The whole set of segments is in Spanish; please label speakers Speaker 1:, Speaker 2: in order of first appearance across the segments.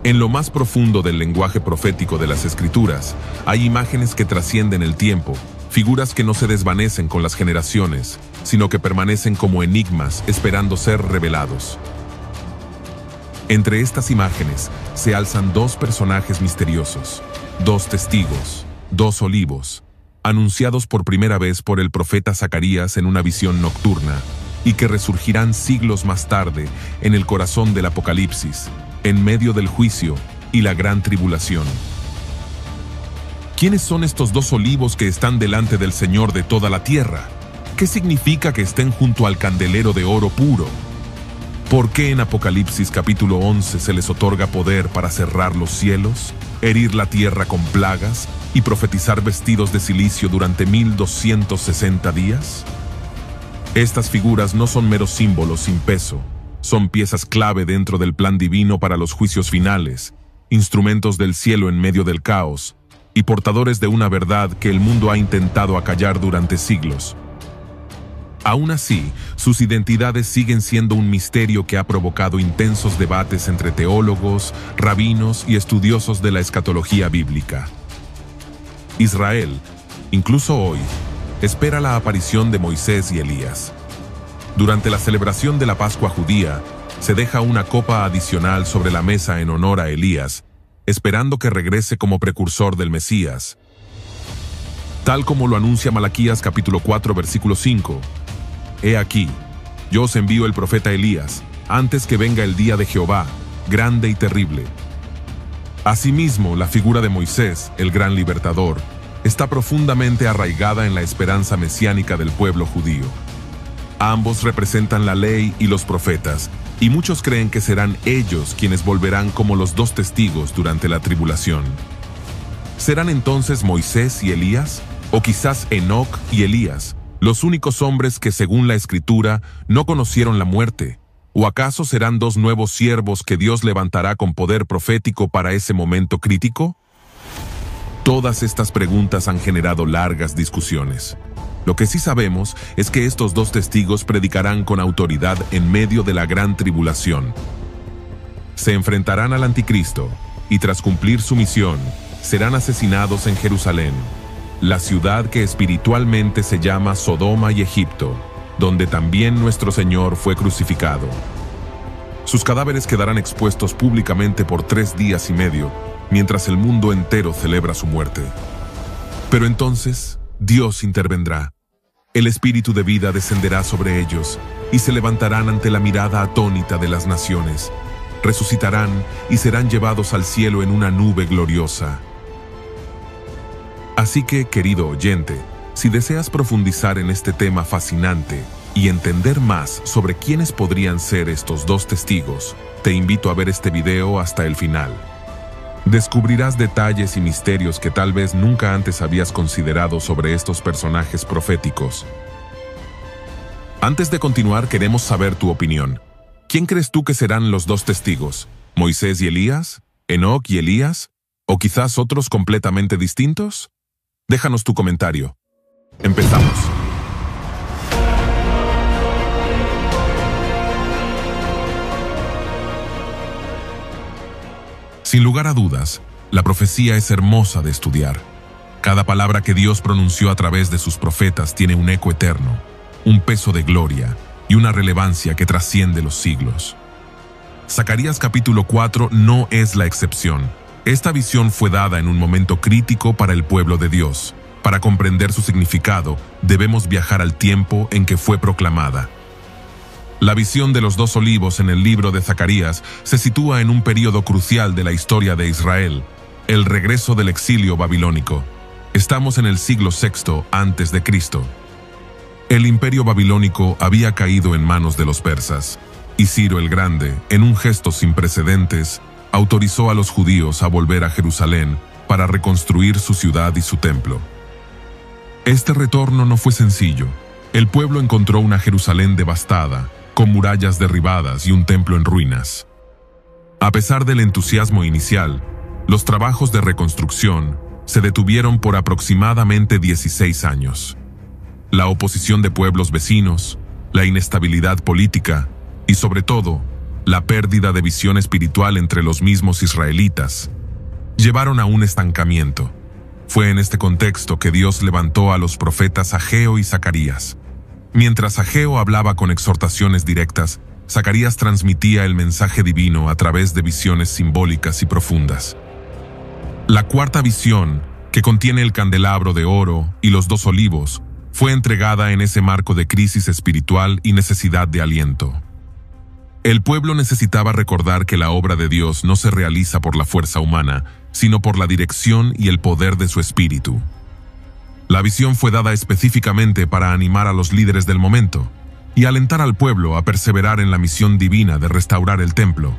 Speaker 1: En lo más profundo del lenguaje profético de las Escrituras, hay imágenes que trascienden el tiempo, figuras que no se desvanecen con las generaciones, sino que permanecen como enigmas esperando ser revelados. Entre estas imágenes se alzan dos personajes misteriosos, dos testigos, dos olivos, anunciados por primera vez por el profeta Zacarías en una visión nocturna, y que resurgirán siglos más tarde en el corazón del Apocalipsis, en medio del juicio y la gran tribulación. ¿Quiénes son estos dos olivos que están delante del Señor de toda la tierra? ¿Qué significa que estén junto al candelero de oro puro? ¿Por qué en Apocalipsis capítulo 11 se les otorga poder para cerrar los cielos, herir la tierra con plagas y profetizar vestidos de cilicio durante 1260 días? Estas figuras no son meros símbolos sin peso, son piezas clave dentro del plan divino para los juicios finales, instrumentos del cielo en medio del caos, y portadores de una verdad que el mundo ha intentado acallar durante siglos. Aún así, sus identidades siguen siendo un misterio que ha provocado intensos debates entre teólogos, rabinos y estudiosos de la escatología bíblica. Israel, incluso hoy, espera la aparición de Moisés y Elías. Durante la celebración de la Pascua judía, se deja una copa adicional sobre la mesa en honor a Elías, esperando que regrese como precursor del Mesías. Tal como lo anuncia Malaquías capítulo 4 versículo 5, «He aquí, yo os envío el profeta Elías, antes que venga el día de Jehová, grande y terrible». Asimismo, la figura de Moisés, el gran libertador, está profundamente arraigada en la esperanza mesiánica del pueblo judío. Ambos representan la ley y los profetas, y muchos creen que serán ellos quienes volverán como los dos testigos durante la tribulación. ¿Serán entonces Moisés y Elías? ¿O quizás Enoc y Elías, los únicos hombres que según la Escritura no conocieron la muerte? ¿O acaso serán dos nuevos siervos que Dios levantará con poder profético para ese momento crítico? Todas estas preguntas han generado largas discusiones. Lo que sí sabemos es que estos dos testigos predicarán con autoridad en medio de la gran tribulación. Se enfrentarán al anticristo y tras cumplir su misión, serán asesinados en Jerusalén, la ciudad que espiritualmente se llama Sodoma y Egipto, donde también nuestro Señor fue crucificado. Sus cadáveres quedarán expuestos públicamente por 3 días y medio, mientras el mundo entero celebra su muerte. Pero entonces, Dios intervendrá. El espíritu de vida descenderá sobre ellos y se levantarán ante la mirada atónita de las naciones. Resucitarán y serán llevados al cielo en una nube gloriosa. Así que, querido oyente, si deseas profundizar en este tema fascinante y entender más sobre quiénes podrían ser estos dos testigos, te invito a ver este video hasta el final. Descubrirás detalles y misterios que tal vez nunca antes habías considerado sobre estos personajes proféticos. Antes de continuar, queremos saber tu opinión. ¿Quién crees tú que serán los dos testigos? ¿Moisés y Elías? ¿Enoc y Elías? ¿O quizás otros completamente distintos? Déjanos tu comentario. Empezamos. Sin lugar a dudas, la profecía es hermosa de estudiar. Cada palabra que Dios pronunció a través de sus profetas tiene un eco eterno, un peso de gloria y una relevancia que trasciende los siglos. Zacarías capítulo 4 no es la excepción. Esta visión fue dada en un momento crítico para el pueblo de Dios. Para comprender su significado, debemos viajar al tiempo en que fue proclamada. La visión de los dos olivos en el libro de Zacarías se sitúa en un período crucial de la historia de Israel, el regreso del exilio babilónico. Estamos en el siglo VI a.C. El imperio babilónico había caído en manos de los persas, y Ciro el Grande, en un gesto sin precedentes, autorizó a los judíos a volver a Jerusalén para reconstruir su ciudad y su templo. Este retorno no fue sencillo. El pueblo encontró una Jerusalén devastada, con murallas derribadas y un templo en ruinas. A pesar del entusiasmo inicial, los trabajos de reconstrucción se detuvieron por aproximadamente 16 años. La oposición de pueblos vecinos, la inestabilidad política y, sobre todo, la pérdida de visión espiritual entre los mismos israelitas, llevaron a un estancamiento. Fue en este contexto que Dios levantó a los profetas Ageo y Zacarías. Mientras Ageo hablaba con exhortaciones directas, Zacarías transmitía el mensaje divino a través de visiones simbólicas y profundas. La cuarta visión, que contiene el candelabro de oro y los 2 olivos, fue entregada en ese marco de crisis espiritual y necesidad de aliento. El pueblo necesitaba recordar que la obra de Dios no se realiza por la fuerza humana, sino por la dirección y el poder de su espíritu. La visión fue dada específicamente para animar a los líderes del momento y alentar al pueblo a perseverar en la misión divina de restaurar el templo.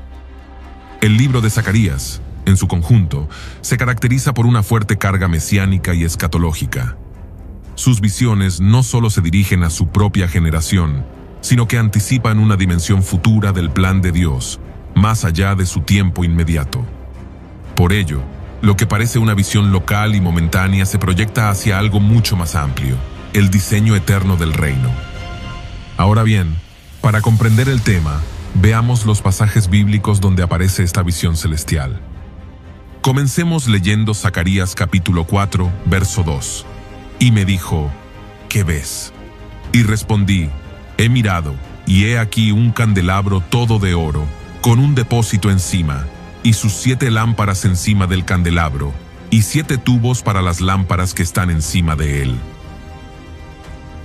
Speaker 1: El libro de Zacarías, en su conjunto, se caracteriza por una fuerte carga mesiánica y escatológica. Sus visiones no solo se dirigen a su propia generación, sino que anticipan una dimensión futura del plan de Dios, más allá de su tiempo inmediato. Por ello, lo que parece una visión local y momentánea se proyecta hacia algo mucho más amplio, el diseño eterno del reino. Ahora bien, para comprender el tema, veamos los pasajes bíblicos donde aparece esta visión celestial. Comencemos leyendo Zacarías capítulo 4, verso 2. Y me dijo, ¿qué ves? Y respondí, he mirado, y he aquí un candelabro todo de oro, con un depósito encima, y sus 7 lámparas encima del candelabro, y 7 tubos para las lámparas que están encima de él.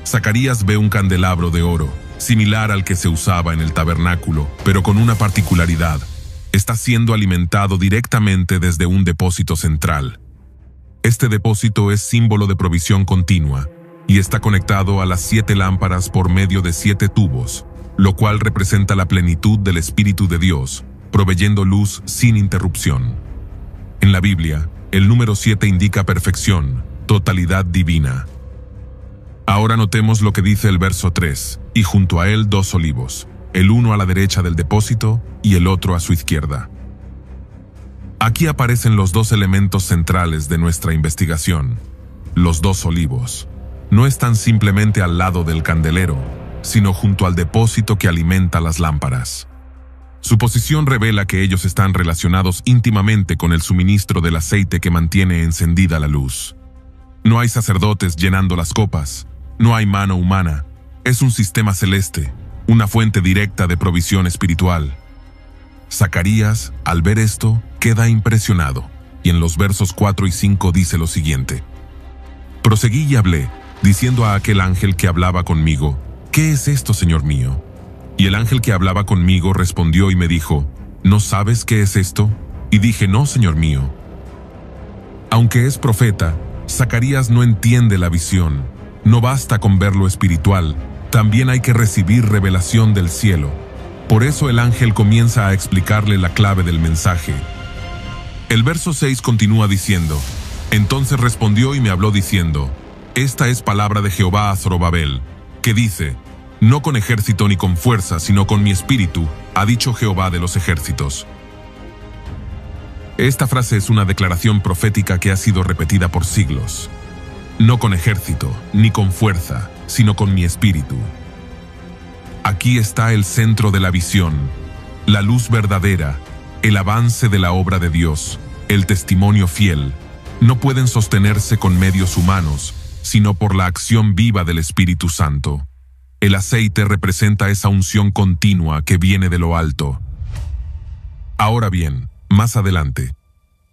Speaker 1: Zacarías ve un candelabro de oro, similar al que se usaba en el tabernáculo, pero con una particularidad. Está siendo alimentado directamente desde un depósito central. Este depósito es símbolo de provisión continua, y está conectado a las 7 lámparas por medio de 7 tubos, lo cual representa la plenitud del Espíritu de Dios, proveyendo luz sin interrupción. En la Biblia, el número 7 indica perfección, totalidad divina. Ahora notemos lo que dice el verso 3, y junto a él 2 olivos, el uno a la derecha del depósito y el otro a su izquierda. Aquí aparecen los 2 elementos centrales de nuestra investigación. Los 2 olivos no están simplemente al lado del candelero, sino junto al depósito que alimenta las lámparas. Su posición revela que ellos están relacionados íntimamente con el suministro del aceite que mantiene encendida la luz. No hay sacerdotes llenando las copas, no hay mano humana, es un sistema celeste, una fuente directa de provisión espiritual. Zacarías, al ver esto, queda impresionado, y en los versos 4 y 5 dice lo siguiente. Proseguí y hablé, diciendo a aquel ángel que hablaba conmigo, ¿qué es esto, Señor mío? Y el ángel que hablaba conmigo respondió y me dijo, ¿no sabes qué es esto? Y dije, no, Señor mío. Aunque es profeta, Zacarías no entiende la visión. No basta con ver lo espiritual, también hay que recibir revelación del cielo. Por eso el ángel comienza a explicarle la clave del mensaje. El verso 6 continúa diciendo, entonces respondió y me habló diciendo, esta es palabra de Jehová a Zorobabel, que dice, no con ejército ni con fuerza, sino con mi espíritu, ha dicho Jehová de los ejércitos. Esta frase es una declaración profética que ha sido repetida por siglos. No con ejército, ni con fuerza, sino con mi espíritu. Aquí está el centro de la visión, la luz verdadera, el avance de la obra de Dios, el testimonio fiel. No pueden sostenerse con medios humanos, sino por la acción viva del Espíritu Santo. El aceite representa esa unción continua que viene de lo alto. Ahora bien, más adelante,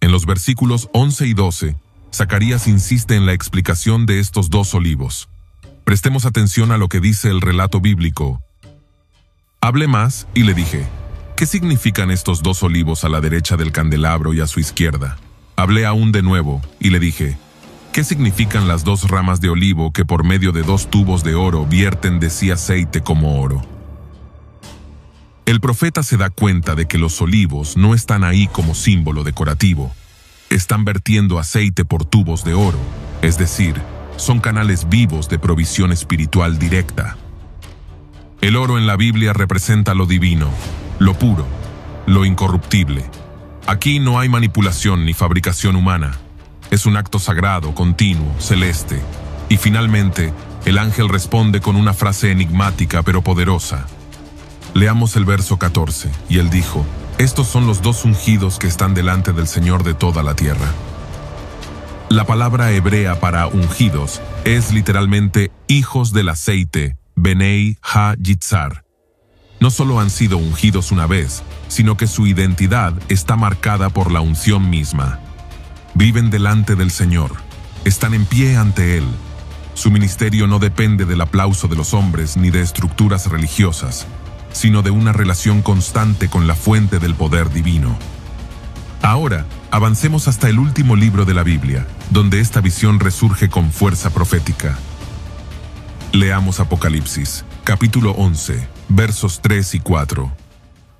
Speaker 1: en los versículos 11 y 12, Zacarías insiste en la explicación de estos 2 olivos. Prestemos atención a lo que dice el relato bíblico. Hablé más y le dije, ¿qué significan estos 2 olivos a la derecha del candelabro y a su izquierda? Hablé aún de nuevo y le dije, ¿qué significan las 2 ramas de olivo que por medio de 2 tubos de oro vierten de sí aceite como oro? El profeta se da cuenta de que los olivos no están ahí como símbolo decorativo. Están vertiendo aceite por tubos de oro, es decir, son canales vivos de provisión espiritual directa. El oro en la Biblia representa lo divino, lo puro, lo incorruptible. Aquí no hay manipulación ni fabricación humana. Es un acto sagrado, continuo, celeste. Y finalmente, el ángel responde con una frase enigmática pero poderosa. Leamos el verso 14, y él dijo: estos son los dos ungidos que están delante del Señor de toda la tierra. La palabra hebrea para ungidos es literalmente hijos del aceite, Benei ha-Yitzhar. No solo han sido ungidos una vez, sino que su identidad está marcada por la unción misma. Viven delante del Señor, están en pie ante Él. Su ministerio no depende del aplauso de los hombres ni de estructuras religiosas, sino de una relación constante con la fuente del poder divino. Ahora, avancemos hasta el último libro de la Biblia, donde esta visión resurge con fuerza profética. Leamos Apocalipsis, capítulo 11, versos 3 y 4.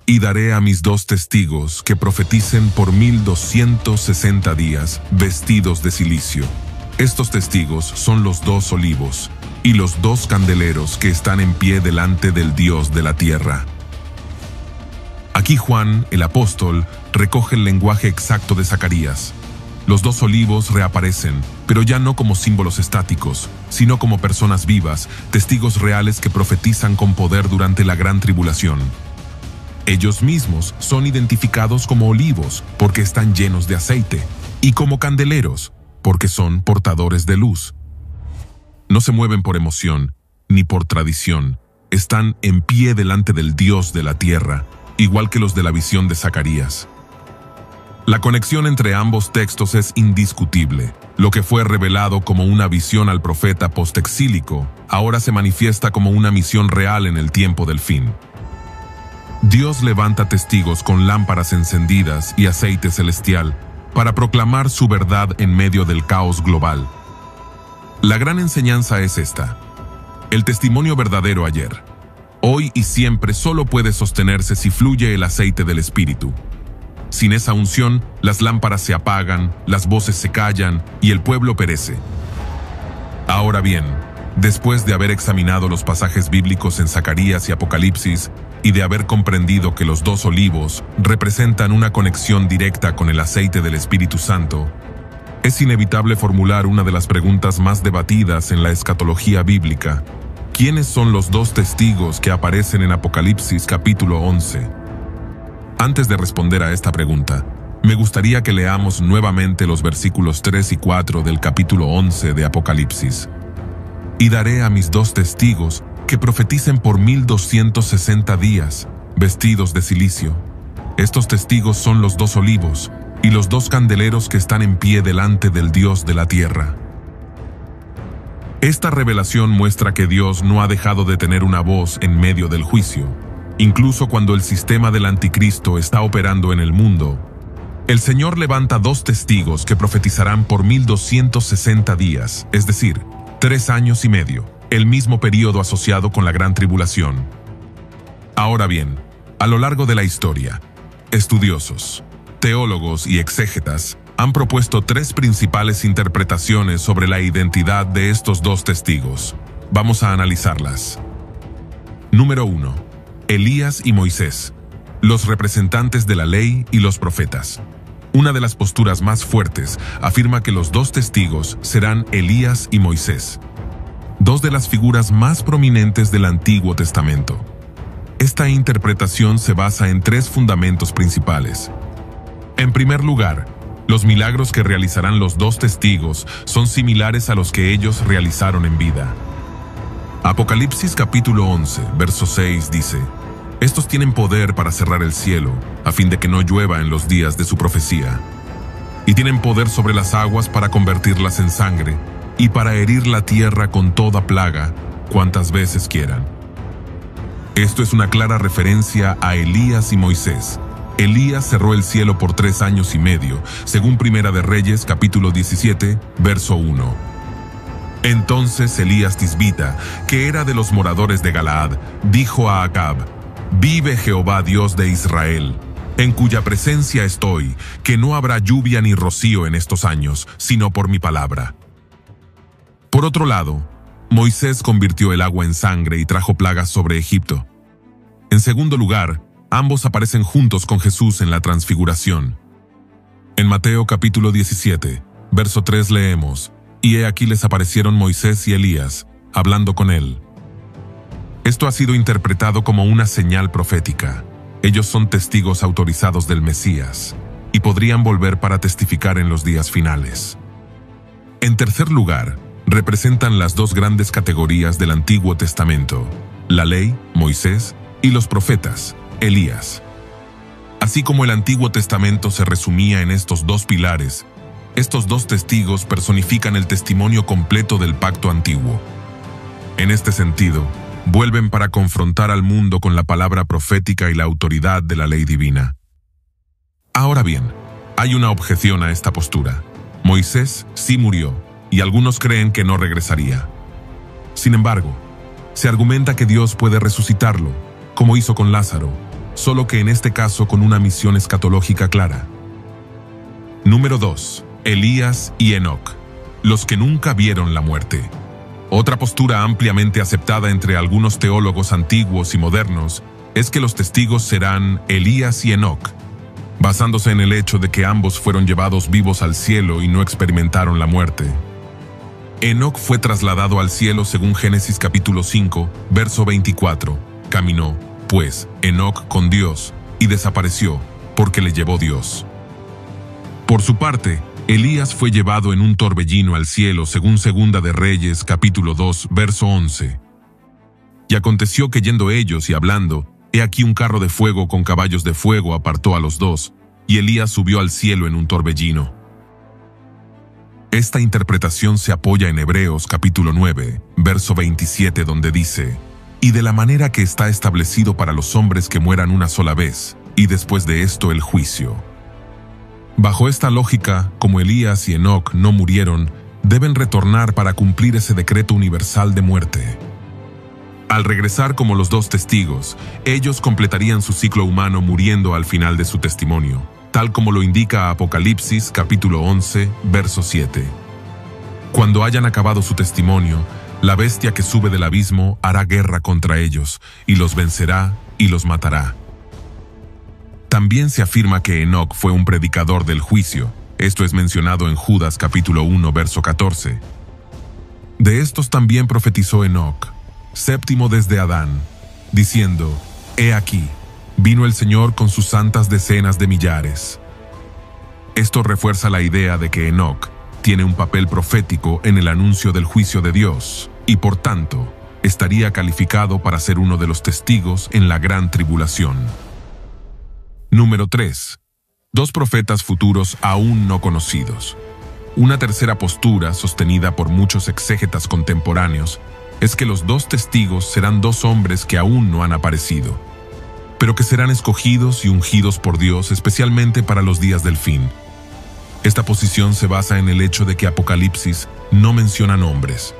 Speaker 1: Y daré a mis dos testigos que profeticen por 1260 días, vestidos de cilicio. Estos testigos son los dos olivos y los dos candeleros que están en pie delante del Dios de la tierra. Aquí Juan, el apóstol, recoge el lenguaje exacto de Zacarías. Los dos olivos reaparecen, pero ya no como símbolos estáticos, sino como personas vivas, testigos reales que profetizan con poder durante la gran tribulación. Ellos mismos son identificados como olivos porque están llenos de aceite, y como candeleros porque son portadores de luz. No se mueven por emoción, ni por tradición. Están en pie delante del Dios de la tierra, igual que los de la visión de Zacarías. La conexión entre ambos textos es indiscutible. Lo que fue revelado como una visión al profeta postexílico, ahora se manifiesta como una misión real en el tiempo del fin. Dios levanta testigos con lámparas encendidas y aceite celestial para proclamar su verdad en medio del caos global. La gran enseñanza es esta: el testimonio verdadero ayer, hoy y siempre solo puede sostenerse si fluye el aceite del Espíritu. Sin esa unción, las lámparas se apagan, las voces se callan y el pueblo perece. Ahora bien, después de haber examinado los pasajes bíblicos en Zacarías y Apocalipsis, y de haber comprendido que los dos olivos representan una conexión directa con el aceite del Espíritu Santo, es inevitable formular una de las preguntas más debatidas en la escatología bíblica: ¿quiénes son los dos testigos que aparecen en Apocalipsis capítulo 11? Antes de responder a esta pregunta, me gustaría que leamos nuevamente los versículos 3 y 4 del capítulo 11 de Apocalipsis. Y daré a mis dos testigos que profeticen por 1260 días, vestidos de cilicio. Estos testigos son los dos olivos y los dos candeleros que están en pie delante del Dios de la tierra. Esta revelación muestra que Dios no ha dejado de tener una voz en medio del juicio. Incluso cuando el sistema del anticristo está operando en el mundo, el Señor levanta dos testigos que profetizarán por 1260 días, es decir, 3 años y medio, el mismo periodo asociado con la gran tribulación. Ahora bien, a lo largo de la historia, estudiosos, teólogos y exégetas han propuesto 3 principales interpretaciones sobre la identidad de estos dos testigos. Vamos a analizarlas. Número 1. Elías y Moisés, los representantes de la ley y los profetas. Una de las posturas más fuertes afirma que los dos testigos serán Elías y Moisés, dos de las figuras más prominentes del Antiguo Testamento. Esta interpretación se basa en 3 fundamentos principales. En primer lugar, los milagros que realizarán los dos testigos son similares a los que ellos realizaron en vida. Apocalipsis capítulo 11, verso 6 dice: estos tienen poder para cerrar el cielo, a fin de que no llueva en los días de su profecía. Y tienen poder sobre las aguas para convertirlas en sangre, y para herir la tierra con toda plaga, cuantas veces quieran. Esto es una clara referencia a Elías y Moisés. Elías cerró el cielo por 3 años y medio, según Primera de Reyes capítulo 17, verso 1. Entonces Elías Tisbita, que era de los moradores de Galaad, dijo a Acab: vive Jehová Dios de Israel, en cuya presencia estoy, que no habrá lluvia ni rocío en estos años, sino por mi palabra. Por otro lado, Moisés convirtió el agua en sangre y trajo plagas sobre Egipto. En segundo lugar, ambos aparecen juntos con Jesús en la transfiguración. En Mateo capítulo 17, verso 3 leemos: y he aquí les aparecieron Moisés y Elías, hablando con él. Esto ha sido interpretado como una señal profética. Ellos son testigos autorizados del Mesías y podrían volver para testificar en los días finales. En tercer lugar, representan las dos grandes categorías del Antiguo Testamento: la ley, Moisés, y los profetas, Elías. Así como el Antiguo Testamento se resumía en estos dos pilares, estos dos testigos personifican el testimonio completo del pacto antiguo. En este sentido, vuelven para confrontar al mundo con la palabra profética y la autoridad de la ley divina. Ahora bien, hay una objeción a esta postura. Moisés sí murió, y algunos creen que no regresaría. Sin embargo, se argumenta que Dios puede resucitarlo, como hizo con Lázaro, solo que en este caso con una misión escatológica clara. Número 2. Elías y Enoc, los que nunca vieron la muerte. Otra postura ampliamente aceptada entre algunos teólogos antiguos y modernos es que los testigos serán Elías y Enoc, basándose en el hecho de que ambos fueron llevados vivos al cielo y no experimentaron la muerte. Enoc fue trasladado al cielo según Génesis capítulo 5, verso 24. Caminó, pues, Enoc con Dios, y desapareció, porque le llevó Dios. Por su parte, Elías fue llevado en un torbellino al cielo según Segunda de Reyes capítulo 2, verso 11. Y aconteció que yendo ellos y hablando, he aquí un carro de fuego con caballos de fuego apartó a los dos, y Elías subió al cielo en un torbellino. Esta interpretación se apoya en Hebreos capítulo 9, verso 27, donde dice: y de la manera que está establecido para los hombres que mueran una sola vez, y después de esto el juicio. Bajo esta lógica, como Elías y Enoc no murieron, deben retornar para cumplir ese decreto universal de muerte. Al regresar como los dos testigos, ellos completarían su ciclo humano muriendo al final de su testimonio, tal como lo indica Apocalipsis capítulo 11, verso 7. Cuando hayan acabado su testimonio, la bestia que sube del abismo hará guerra contra ellos, y los vencerá y los matará. También se afirma que Enoc fue un predicador del juicio. Esto es mencionado en Judas capítulo 1, verso 14. De estos también profetizó Enoc, séptimo desde Adán, diciendo: he aquí, vino el Señor con sus santas decenas de millares. Esto refuerza la idea de que Enoc tiene un papel profético en el anuncio del juicio de Dios, y por tanto, estaría calificado para ser uno de los testigos en la gran tribulación. Número 3. Dos profetas futuros aún no conocidos. Una tercera postura, sostenida por muchos exégetas contemporáneos, es que los dos testigos serán dos hombres que aún no han aparecido, pero que serán escogidos y ungidos por Dios especialmente para los días del fin. Esta posición se basa en el hecho de que Apocalipsis no menciona nombres.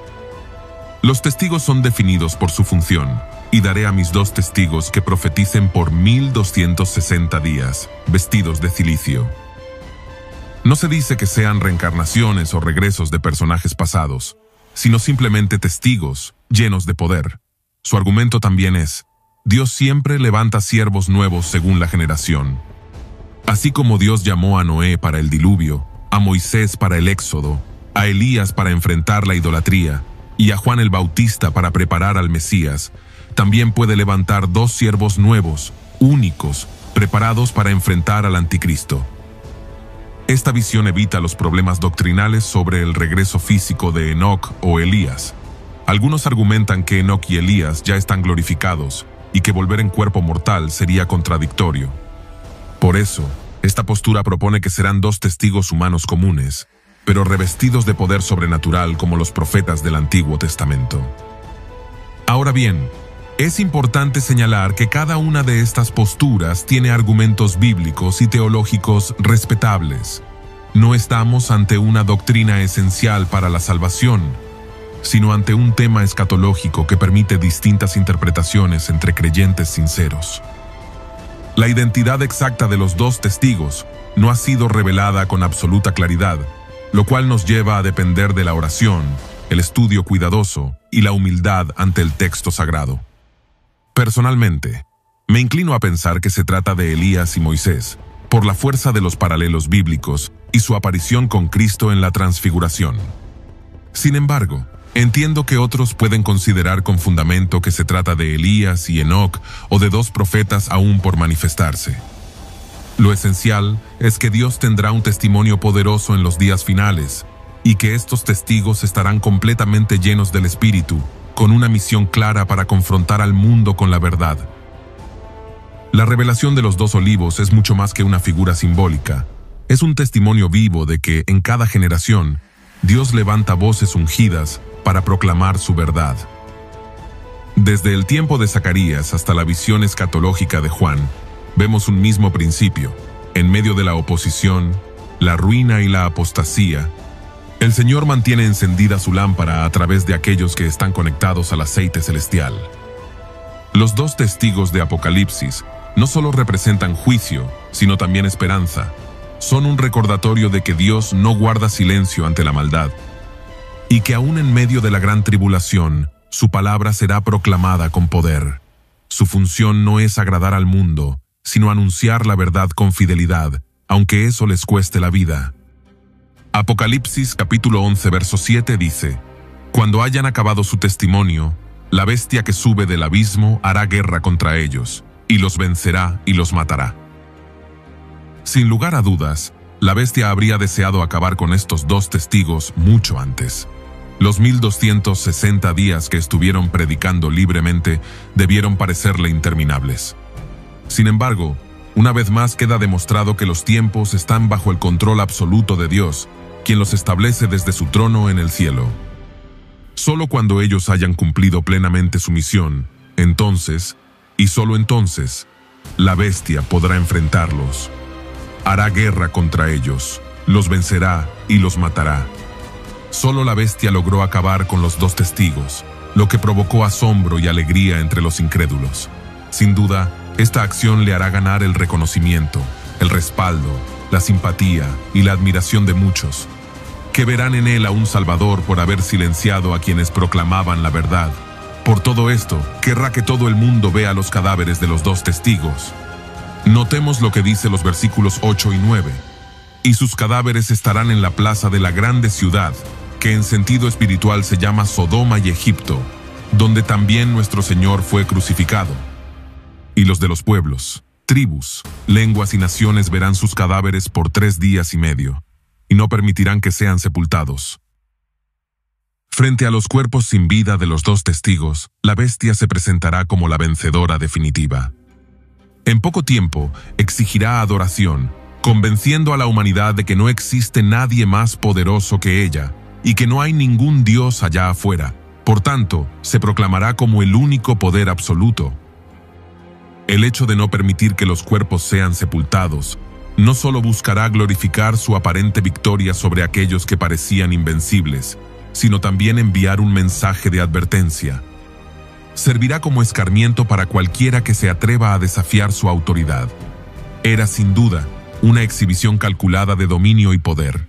Speaker 1: Los testigos son definidos por su función, y daré a mis dos testigos que profeticen por 1260 días, vestidos de cilicio. No se dice que sean reencarnaciones o regresos de personajes pasados, sino simplemente testigos llenos de poder. Su argumento también es: Dios siempre levanta siervos nuevos según la generación. Así como Dios llamó a Noé para el diluvio, a Moisés para el éxodo, a Elías para enfrentar la idolatría, y a Juan el Bautista para preparar al Mesías, también puede levantar dos siervos nuevos, únicos, preparados para enfrentar al anticristo. Esta visión evita los problemas doctrinales sobre el regreso físico de Enoc o Elías. Algunos argumentan que Enoc y Elías ya están glorificados y que volver en cuerpo mortal sería contradictorio. Por eso, esta postura propone que serán dos testigos humanos comunes, pero revestidos de poder sobrenatural como los profetas del Antiguo Testamento. Ahora bien, es importante señalar que cada una de estas posturas tiene argumentos bíblicos y teológicos respetables. No estamos ante una doctrina esencial para la salvación, sino ante un tema escatológico que permite distintas interpretaciones entre creyentes sinceros. La identidad exacta de los dos testigos no ha sido revelada con absoluta claridad, lo cual nos lleva a depender de la oración, el estudio cuidadoso y la humildad ante el texto sagrado. Personalmente, me inclino a pensar que se trata de Elías y Moisés, por la fuerza de los paralelos bíblicos y su aparición con Cristo en la transfiguración. Sin embargo, Entiendo que otros pueden considerar con fundamento que se trata de Elías y Enoc o de 2 profetas aún por manifestarse. Lo esencial es que Dios tendrá un testimonio poderoso en los días finales y que estos testigos estarán completamente llenos del Espíritu, con una misión clara para confrontar al mundo con la verdad. La revelación de los 2 olivos es mucho más que una figura simbólica. Es un testimonio vivo de que, en cada generación, Dios levanta voces ungidas para proclamar su verdad. Desde el tiempo de Zacarías hasta la visión escatológica de Juan, vemos un mismo principio. En medio de la oposición, la ruina y la apostasía, el Señor mantiene encendida su lámpara a través de aquellos que están conectados al aceite celestial. Los 2 testigos de Apocalipsis no solo representan juicio, sino también esperanza. Son un recordatorio de que Dios no guarda silencio ante la maldad, y que aún en medio de la gran tribulación, su palabra será proclamada con poder. Su función no es agradar al mundo, sino anunciar la verdad con fidelidad, aunque eso les cueste la vida. Apocalipsis capítulo 11 verso 7 dice: Cuando hayan acabado su testimonio, la bestia que sube del abismo hará guerra contra ellos, y los vencerá y los matará. Sin lugar a dudas, la bestia habría deseado acabar con estos 2 testigos mucho antes. Los 1260 días que estuvieron predicando libremente debieron parecerle interminables. Sin embargo, una vez más queda demostrado que los tiempos están bajo el control absoluto de Dios, quien los establece desde su trono en el cielo. Solo cuando ellos hayan cumplido plenamente su misión, entonces, y solo entonces, la bestia podrá enfrentarlos. Hará guerra contra ellos, los vencerá y los matará. Solo la bestia logró acabar con los 2 testigos, lo que provocó asombro y alegría entre los incrédulos. Sin duda, esta acción le hará ganar el reconocimiento, el respaldo, la simpatía y la admiración de muchos, que verán en él a un Salvador por haber silenciado a quienes proclamaban la verdad. Por todo esto, querrá que todo el mundo vea los cadáveres de los 2 testigos. Notemos lo que dice los versículos 8 y 9. Y sus cadáveres estarán en la plaza de la grande ciudad, que en sentido espiritual se llama Sodoma y Egipto, donde también nuestro Señor fue crucificado. Y los de los pueblos, tribus, lenguas y naciones verán sus cadáveres por 3 días y medio, y no permitirán que sean sepultados. Frente a los cuerpos sin vida de los 2 testigos, la bestia se presentará como la vencedora definitiva. En poco tiempo, exigirá adoración, convenciendo a la humanidad de que no existe nadie más poderoso que ella, y que no hay ningún Dios allá afuera. Por tanto, se proclamará como el único poder absoluto. El hecho de no permitir que los cuerpos sean sepultados, no solo buscará glorificar su aparente victoria sobre aquellos que parecían invencibles, sino también enviar un mensaje de advertencia. Servirá como escarmiento para cualquiera que se atreva a desafiar su autoridad. Era sin duda una exhibición calculada de dominio y poder.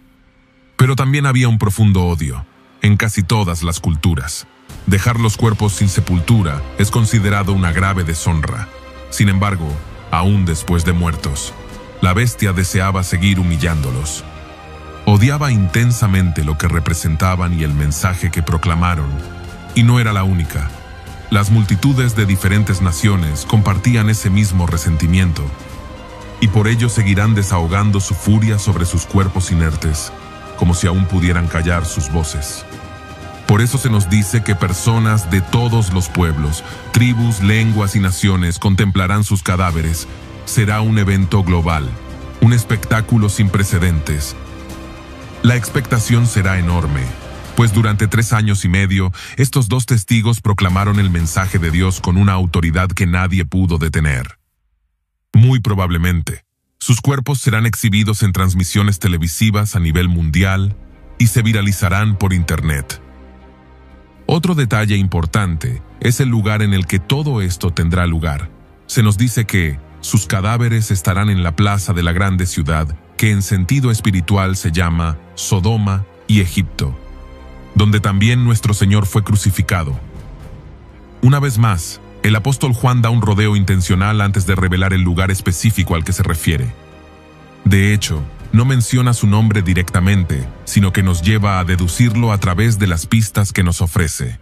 Speaker 1: Pero también había un profundo odio, en casi todas las culturas. Dejar los cuerpos sin sepultura es considerado una grave deshonra. Sin embargo, aún después de muertos, la bestia deseaba seguir humillándolos. Odiaba intensamente lo que representaban y el mensaje que proclamaron, y no era la única. Las multitudes de diferentes naciones compartían ese mismo resentimiento, y por ello seguirán desahogando su furia sobre sus cuerpos inertes, como si aún pudieran callar sus voces. Por eso se nos dice que personas de todos los pueblos, tribus, lenguas y naciones contemplarán sus cadáveres. Será un evento global, un espectáculo sin precedentes. La expectación será enorme, pues durante 3 años y medio, estos 2 testigos proclamaron el mensaje de Dios con una autoridad que nadie pudo detener. Muy probablemente, sus cuerpos serán exhibidos en transmisiones televisivas a nivel mundial y se viralizarán por Internet. Otro detalle importante es el lugar en el que todo esto tendrá lugar. Se nos dice que sus cadáveres estarán en la plaza de la grande ciudad, que en sentido espiritual se llama Sodoma y Egipto, donde también nuestro Señor fue crucificado. Una vez más, el apóstol Juan da un rodeo intencional antes de revelar el lugar específico al que se refiere. De hecho, no menciona su nombre directamente, sino que nos lleva a deducirlo a través de las pistas que nos ofrece.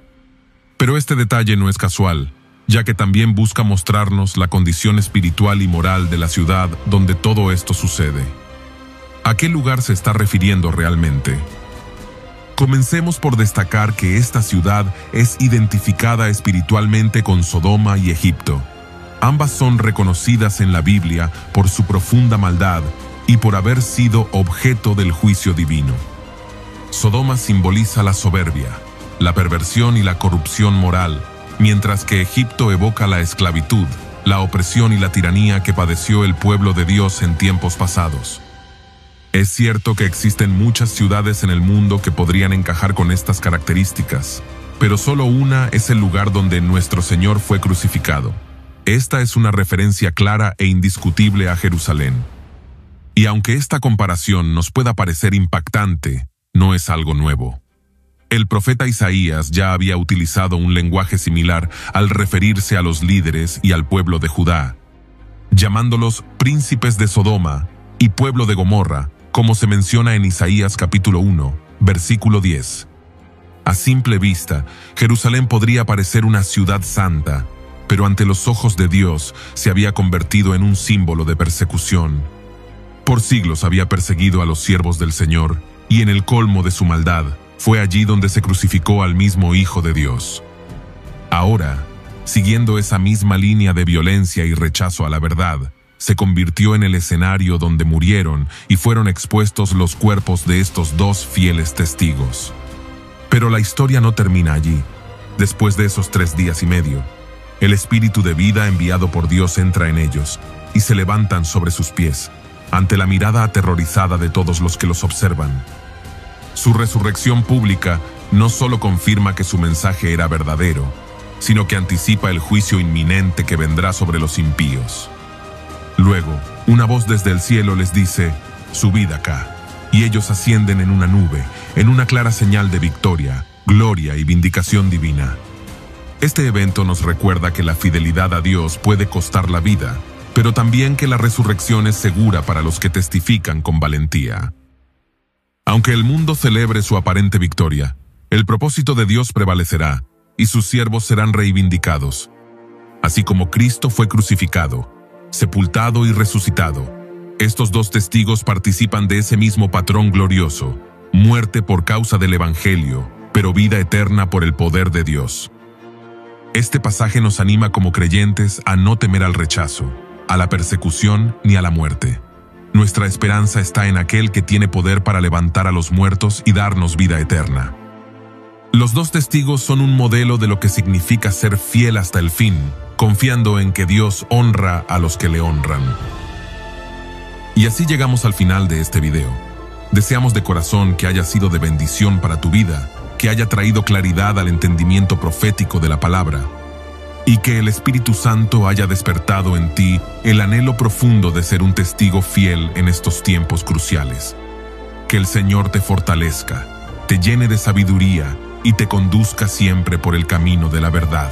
Speaker 1: Pero este detalle no es casual, ya que también busca mostrarnos la condición espiritual y moral de la ciudad donde todo esto sucede. ¿A qué lugar se está refiriendo realmente? Comencemos por destacar que esta ciudad es identificada espiritualmente con Sodoma y Egipto. Ambas son reconocidas en la Biblia por su profunda maldad y por haber sido objeto del juicio divino. Sodoma simboliza la soberbia, la perversión y la corrupción moral, mientras que Egipto evoca la esclavitud, la opresión y la tiranía que padeció el pueblo de Dios en tiempos pasados. Es cierto que existen muchas ciudades en el mundo que podrían encajar con estas características, pero solo una es el lugar donde nuestro Señor fue crucificado. Esta es una referencia clara e indiscutible a Jerusalén. Y aunque esta comparación nos pueda parecer impactante, no es algo nuevo. El profeta Isaías ya había utilizado un lenguaje similar al referirse a los líderes y al pueblo de Judá, llamándolos príncipes de Sodoma y pueblo de Gomorra, como se menciona en Isaías capítulo 1, versículo 10. A simple vista, Jerusalén podría parecer una ciudad santa, pero ante los ojos de Dios se había convertido en un símbolo de persecución. Por siglos había perseguido a los siervos del Señor, y en el colmo de su maldad, fue allí donde se crucificó al mismo Hijo de Dios. Ahora, siguiendo esa misma línea de violencia y rechazo a la verdad, se convirtió en el escenario donde murieron y fueron expuestos los cuerpos de estos dos fieles testigos. Pero la historia no termina allí. Después de esos 3 días y medio, el espíritu de vida enviado por Dios entra en ellos y se levantan sobre sus pies, ante la mirada aterrorizada de todos los que los observan. Su resurrección pública no solo confirma que su mensaje era verdadero, sino que anticipa el juicio inminente que vendrá sobre los impíos. Luego, una voz desde el cielo les dice: «Subid acá», y ellos ascienden en una nube, en una clara señal de victoria, gloria y vindicación divina. Este evento nos recuerda que la fidelidad a Dios puede costar la vida, pero también que la resurrección es segura para los que testifican con valentía. Aunque el mundo celebre su aparente victoria, el propósito de Dios prevalecerá, y sus siervos serán reivindicados. Así como Cristo fue crucificado, sepultado y resucitado, estos dos testigos participan de ese mismo patrón glorioso: muerte por causa del Evangelio, pero vida eterna por el poder de Dios. Este pasaje nos anima como creyentes a no temer al rechazo, a la persecución ni a la muerte. Nuestra esperanza está en aquel que tiene poder para levantar a los muertos y darnos vida eterna. Los dos testigos son un modelo de lo que significa ser fiel hasta el fin, confiando en que Dios honra a los que le honran. Y así llegamos al final de este video. Deseamos de corazón que haya sido de bendición para tu vida, que haya traído claridad al entendimiento profético de la palabra, y que el Espíritu Santo haya despertado en ti el anhelo profundo de ser un testigo fiel en estos tiempos cruciales. Que el Señor te fortalezca, te llene de sabiduría y te conduzca siempre por el camino de la verdad.